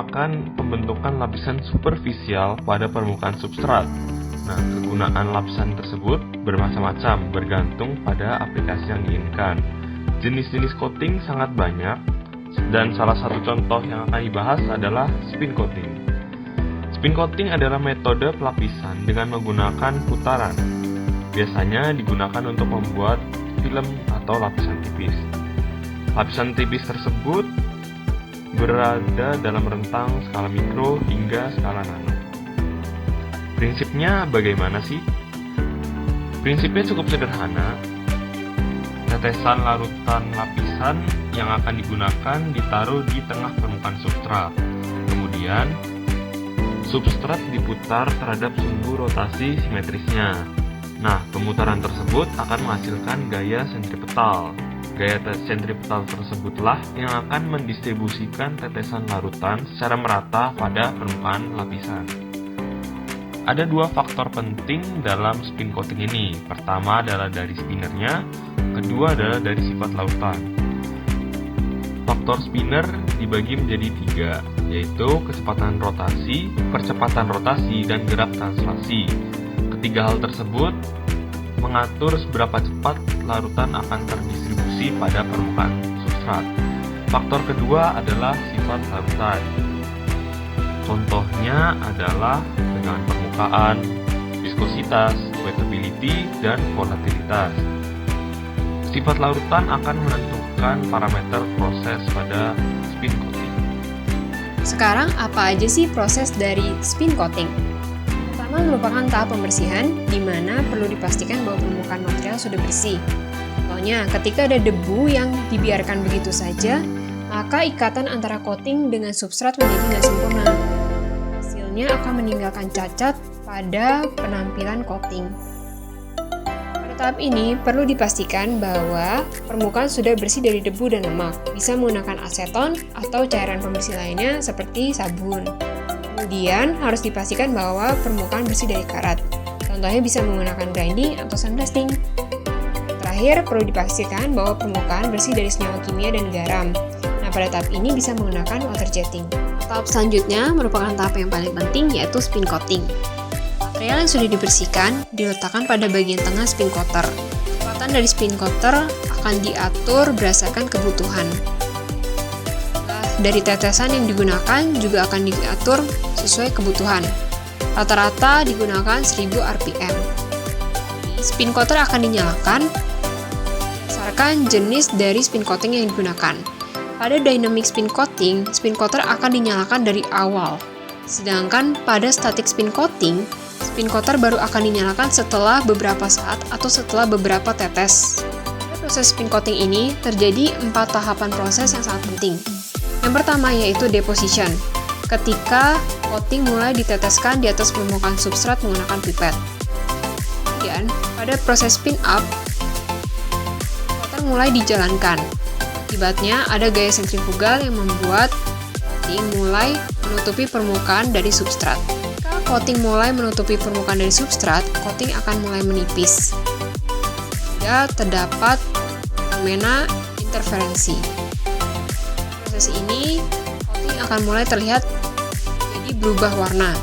merupakan pembentukan lapisan superficial pada permukaan substrat. Nah, kegunaan lapisan tersebut bermacam-macam bergantung pada aplikasi yang diinginkan. Jenis-jenis coating sangat banyak, dan salah satu contoh yang akan dibahas adalah spin coating. Spin coating adalah metode pelapisan dengan menggunakan putaran. Biasanya digunakan untuk membuat film atau lapisan tipis. Lapisan tipis tersebut berada dalam rentang skala mikro hingga skala nano. Prinsipnya bagaimana sih? Prinsipnya cukup sederhana. Tetesan larutan lapisan yang akan digunakan ditaruh di tengah permukaan substrat. Kemudian, substrat diputar terhadap sumbu rotasi simetrisnya. Nah, pemutaran tersebut akan menghasilkan gaya sentripetal. Gaya sentripetal tersebutlah yang akan mendistribusikan tetesan larutan secara merata pada permukaan lapisan. Ada dua faktor penting dalam spin coating ini. Pertama adalah dari spinnernya, kedua adalah dari sifat larutan. Faktor spinner dibagi menjadi tiga, yaitu kecepatan rotasi, percepatan rotasi, dan gerak translasi. Ketiga hal tersebut mengatur seberapa cepat larutan akan terdistribusi pada permukaan substrat. Faktor kedua adalah sifat larutan. Contohnya adalah tegangan permukaan, viskositas, wettability, dan volatilitas. Sifat larutan akan menentukan parameter proses pada spin coating. Sekarang apa aja sih proses dari spin coating? Pertama merupakan tahap pembersihan, di mana perlu dipastikan bahwa permukaan material sudah bersih. Contohnya, ketika ada debu yang dibiarkan begitu saja, maka ikatan antara coating dengan substrat menjadi nggak sempurna. Hasilnya akan meninggalkan cacat pada penampilan coating. Pada tahap ini, perlu dipastikan bahwa permukaan sudah bersih dari debu dan lemak. Bisa menggunakan aseton atau cairan pembersih lainnya seperti sabun. Kemudian, harus dipastikan bahwa permukaan bersih dari karat. Contohnya bisa menggunakan grinding atau sandblasting. Terakhir, perlu dipastikan bahwa permukaan bersih dari senyawa kimia dan garam. Nah, pada tahap ini bisa menggunakan water jetting. Tahap selanjutnya merupakan tahap yang paling penting, yaitu spin coating. Material yang sudah dibersihkan diletakkan pada bagian tengah spin coater. Kecepatan dari spin coater akan diatur berdasarkan kebutuhan. Dari tetesan yang digunakan juga akan diatur sesuai kebutuhan. Rata-rata digunakan 1000 rpm. Spin coater akan dinyalakan berdasarkan jenis dari spin coating yang digunakan. Pada dynamic spin coater akan dinyalakan dari awal. Sedangkan pada static spin coater baru akan dinyalakan setelah beberapa saat atau setelah beberapa tetes. Pada proses spin coating ini terjadi 4 tahapan proses yang sangat penting. Yang pertama yaitu deposition, ketika coating mulai diteteskan di atas permukaan substrat menggunakan pipet. Kemudian, pada proses spin up, coater mulai dijalankan. Akibatnya, ada gaya sentrifugal yang membuat coating mulai menutupi permukaan dari substrat. Jika coating mulai menutupi permukaan dari substrat, coating akan mulai menipis. Sehingga terdapat fenomena interferensi. Proses ini, coating akan mulai terlihat jadi berubah warna.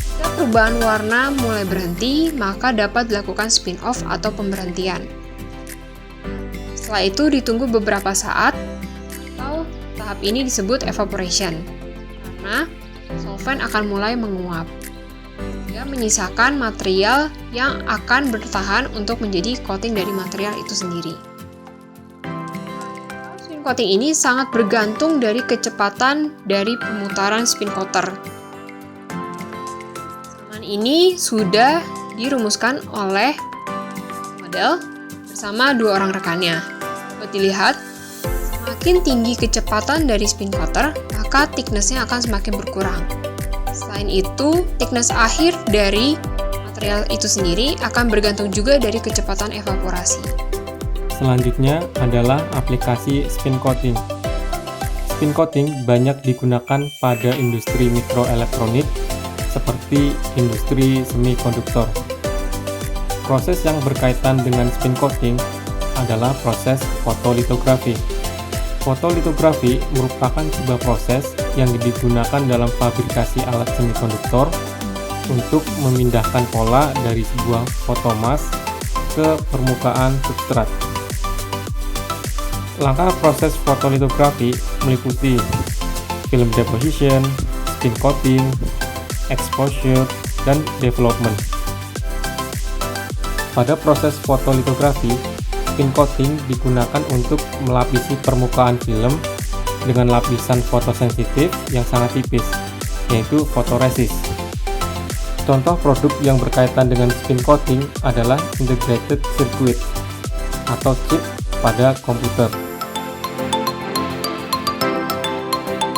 Jika perubahan warna mulai berhenti, maka dapat dilakukan spin off atau pemberhentian. Setelah itu ditunggu beberapa saat, atau tahap ini disebut evaporation, karena solvent akan mulai menguap. Dia menyisakan material yang akan bertahan untuk menjadi coating dari material itu sendiri. Coating ini sangat bergantung dari kecepatan dari pemutaran spin coater. Kesamaan ini sudah dirumuskan oleh model bersama 2 orang rekannya. Dapat dilihat, semakin tinggi kecepatan dari spin coater, maka thickness-nya akan semakin berkurang. Selain itu, thickness akhir dari material itu sendiri akan bergantung juga dari kecepatan evaporasi. Selanjutnya adalah aplikasi spin coating. Spin coating banyak digunakan pada industri mikroelektronik seperti industri semikonduktor. Proses yang berkaitan dengan spin coating adalah proses fotolitografi. Fotolitografi merupakan sebuah proses yang digunakan dalam fabrikasi alat semikonduktor untuk memindahkan pola dari sebuah fotomask ke permukaan substrat. Langkah proses fotolitografi meliputi film deposition, spin coating, exposure, dan development. Pada proses fotolitografi, spin coating digunakan untuk melapisi permukaan film dengan lapisan fotosensitif yang sangat tipis, yaitu fotoresist. Contoh produk yang berkaitan dengan spin coating adalah integrated circuit atau chip pada komputer.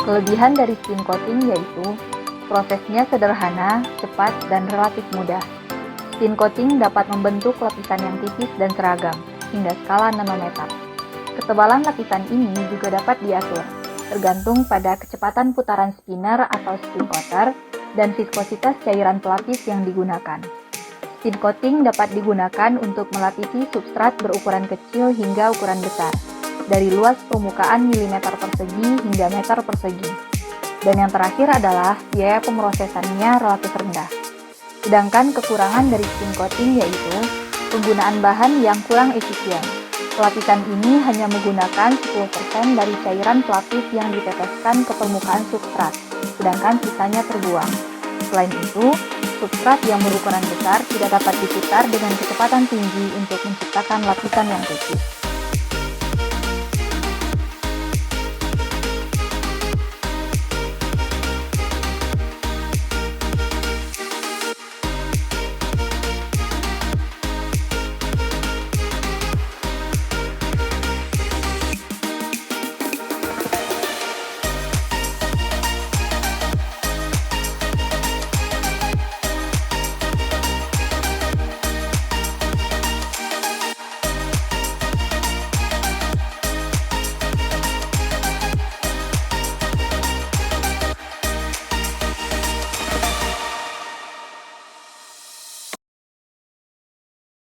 Kelebihan dari spin coating yaitu prosesnya sederhana, cepat, dan relatif mudah. Spin coating dapat membentuk lapisan yang tipis dan seragam, hingga skala nanometer. Ketebalan lapisan ini juga dapat diatur, tergantung pada kecepatan putaran spinner atau spin coater dan viskositas cairan pelapis yang digunakan. Spin coating dapat digunakan untuk melapisi substrat berukuran kecil hingga ukuran besar, dari luas permukaan milimeter persegi hingga meter persegi. Dan yang terakhir adalah biaya pemrosesannya relatif rendah. Sedangkan kekurangan dari spin coating yaitu penggunaan bahan yang kurang efisien. Lapisan ini hanya menggunakan 10% dari cairan pelapis yang diteteskan ke permukaan substrat, sedangkan sisanya terbuang. Selain itu, substrat yang berukuran besar tidak dapat diputar dengan kecepatan tinggi untuk menciptakan lapisan yang tipis.